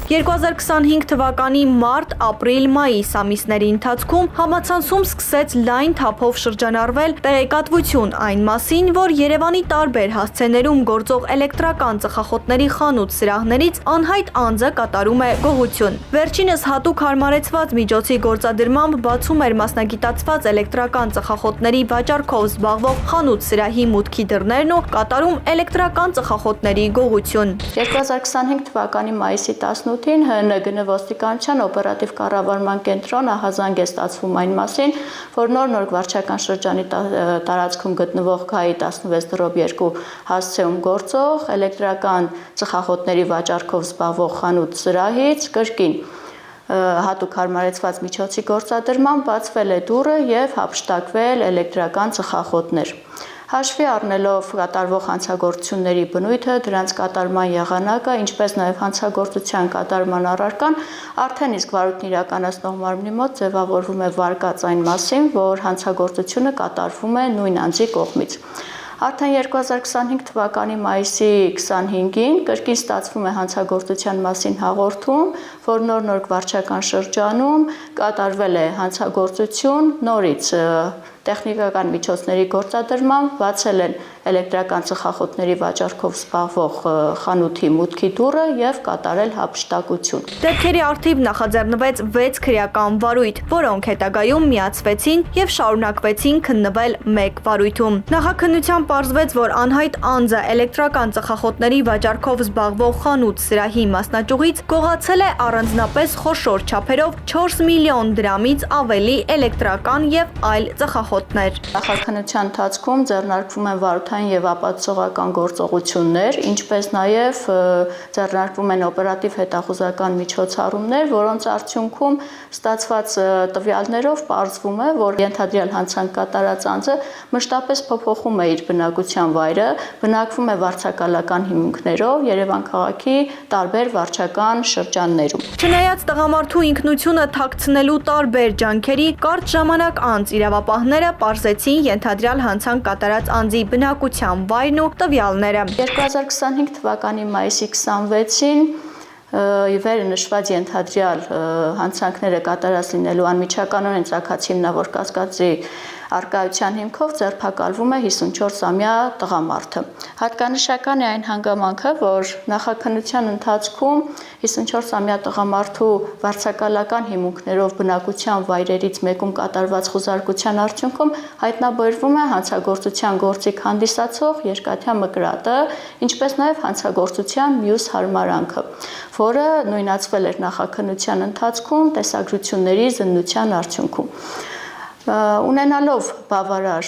2025 թվականի մարտ-ապրիլ-մայիս ամիսների ընթացքում համացանցում սկսեց լայն թափով շրջանառվել տեղեկատվություն այն մասին, որ Երևանի տարբեր հասցեներում գործող էլեկտրական ծխախոտների խանութ սրահներից անհայտ անձը կատարում է գողություն։ Վերջինս հատուկ հարմարեցված միջոցի գործադրմամբ բացում էր մասնագիտացված էլեկտրական ծխախոտների վաճառքով զբաղվող խանութ սրահի մուտքի դռներն ու կատարում էլեկտրական ծխախոտների գողություն։ 2025 թվականի մայիսի 18-ին ՀՆԳ ոստիկանության օպերատիվ կառավարման կենտրոնը ահազանգ է ստացվում այն մասին, որ նոր վարչական շրջանի տարածքում գտնվող ԳԱԻ 16/2 հասցեում գործող էլեկտրական ծխախոտների վաճառքով զբաղվող խանութ սրահից կրկին հատուկ հարմարեցված միջոցի գործադրմամբ բացվել է դուռը եւ հափշտակվել էլեկտրական ծխախոտներ։ Հաշվի առնելով կատարվող հանցագործությունների բնույթը, դրանց կատարման եղանակը, ինչպես նաև հանցագործության կատարման առարկան, արդեն իսկ վարույթն իրականացնող մարմնի մոտ ձևավորվում է վարկած այն մասին, որ հանցագործությունը կատարվում է նույն անձի կողմից։ Արդեն 2025 թվականի մայիսի 25-ին կրկին ստացվում է հանցագործության մասին հաղորդում, որ նոր վարչական շրջանում կատարվել է հանցագործություն, նորից տեխնիկական միջոցների գործադրմամբ բացել են էլեկտրական ծխախոտների վաճառքով զբաղվող խանութի մուտքի դուռը եւ կատարել հափշտակություն։ Դեպքերի առթիվ նախաձեռնվեց 6 քրեական վարույթ, որոնք հետագայում միացվեցին եւ շարունակվեցին քննվել մեկ վարույթում։ Նախաքննությամբ պարզվեց, որ անհայտ անձը էլեկտրական ծխախոտների վաճառքով զբաղվող խանութ սրահի մասնաճյուղից գողացել է առանձնապես խոշոր չափերով 4 միլիոն դրամից ավելի էլեկտրական եւ այլ ծխախոտներ։ Նախաքննության ընթացքում ձեռնարկվում են վարութային եւ ապացուցողական գործողություններ, ինչպես նաեւ ձեռնարկվում են օպերատիվ հետախուզական միջոցառումներ, որոնց արդյունքում ստացված տվյալներով պարզվում է, որ ենթադրյալ հանցանք կատարած անձը մշտապես փոփոխում է իր բնակության վայրը, բնակվում է վարձակալական հիմունքներով Երևան քաղաքի տարբեր վարչական շրջաններում։ Չնայած տղամարդու ինքնությունը թաքցնելու տարբեր ջանքերի, կարճ ժամանակ անց իրավապահները պարզեցին ենթադրյալ հանցանք կատարած անձի բնակության վայրն ու տվյալները։ 2025 թվականի մայիսի 26-ին վերը նշված ենթադրյալ հանցանքները կատարած լինելու անմիջականորեն ծագած հիմնավոր կասկածի արկայության հիմքով ձերբակալվում է 54-ամյա տղամարդը։ Հատկանշական է այն հանգամանքը, որ նախաքննության ընթացքում 54-ամյա տղամարդու վարձակալական հիմունքներով բնակության վայրերից մեկում կատարված խուզարկության արդյունքում հայտնաբերվում է հանցագործության գործիք հանդիսացող երկաթյա մկրատը, ինչպես նաև հանցագործության մյուս հարմարանքը, որը նույնացվել էր նախաքննության ընթացքում տեսագրությունների զննության արդյունքում։ Ունենալով բավարար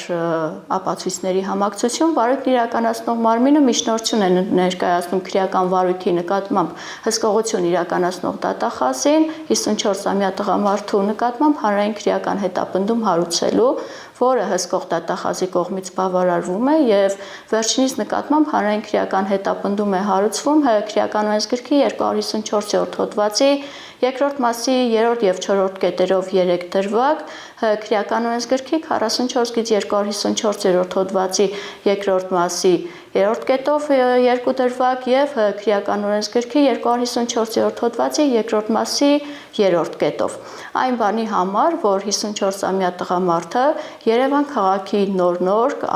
ապացույցների համակցություն, վարույթն իրականացնող մարմինը միջնորդություն է ներկայացնում քրեական վարույթի նկատմամբ հսկողություն իրականացնող դատախազին 54-ամյա տղամարդու նկատմամբ հանրային քրեական հետապնդում հարուցելու, որը հսկող դատախազի կողմից բավարարվում է եւ վերջինիս նկատմամբ հանրային քրեական հետապնդում է հարուցվում քրեական օրենսգրքի 254-րդ հոդվածի երկրորդ մասի 3-րդ եւ 4-րդ կետերով 3 դրվագ, քրեական օրենսգրքի 44-254-րդ հոդվածի երկրորդ մասի 3-րդ կետով 2 դրվագ եւ քրեական օրենսգրքի 254-րդ հոդվածի երկրորդ մասի 3-րդ կետով։ Այն բանի համար, որ 54-ամյա տղամարդը Երևան քաղաքի նոր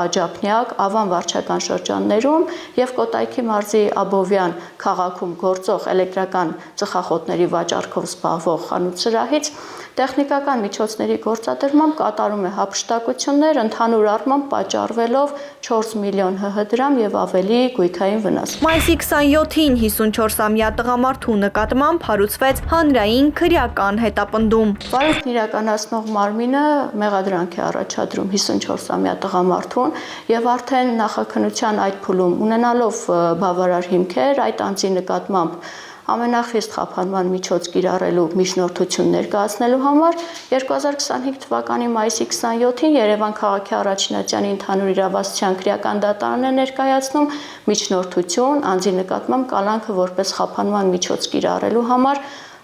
Աջափնյակ, Ավան վարչական շրջաններում եւ Կոտայքի մարզի Աբովյան քաղաքում գործող էլեկտրական ծխախոտների վաճառքով զբաղվող խանութ սրահից տեխնիկական միջոցների գործադրմամբ կատարում է հափշտակություններ, ընդհանուր առմամբ պատճառվելով 4 միլիոն ՀՀ դրամ եւ ավելի գույքային վնաս։ Մայիսի 27-ին 54-ամյա տղամարդու նկատմամբ հարուցվեց հանրային քրեական հետապնդում։ Վարույթն իրականացնող մարմինը մեղադրանք է առաջադրում 54-ամյա տղամարդուն եւ արդեն նախաքննության այդ փուլում ունենալով բավարար հիմքեր այդ անձի նկատմամբ ամենախիստ խափանման միջոց կիրառելու միջնորդություն ներկայացնելու համար 2025 թվականի մայիսի 27-ին Երևան քաղաքի առաջինատյանի ընդհանուր իրավասության քրեական դատարանն է ներկայացնում միջնորդություն անձի նկատմամբ կալանքը որպես խափանման միջոց կիրառելու համար,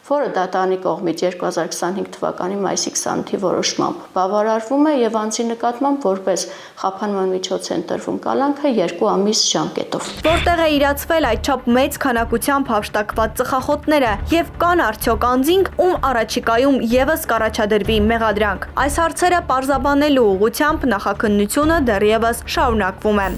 որը դատարանի կողմից 2025 թվականի մայիսի 28-ի որոշմամբ բավարարվում է եւ անձի նկատմամբ որպես խափանման միջոց է ընտրվում կալանքը 2 ամիս ժամկետով։ Որտեղ է իրացվել այդչափ մեծ քանակությամբ հափշտակված ծխախոտները եւ կան արդյոք անձինք, ում առաջիկայում եւս կառաջադրվի մեղադրանք։ Այս հարցերը պարզաբանելու ուղղությամբ նախաքննությունը դեռևս շարունակվում է։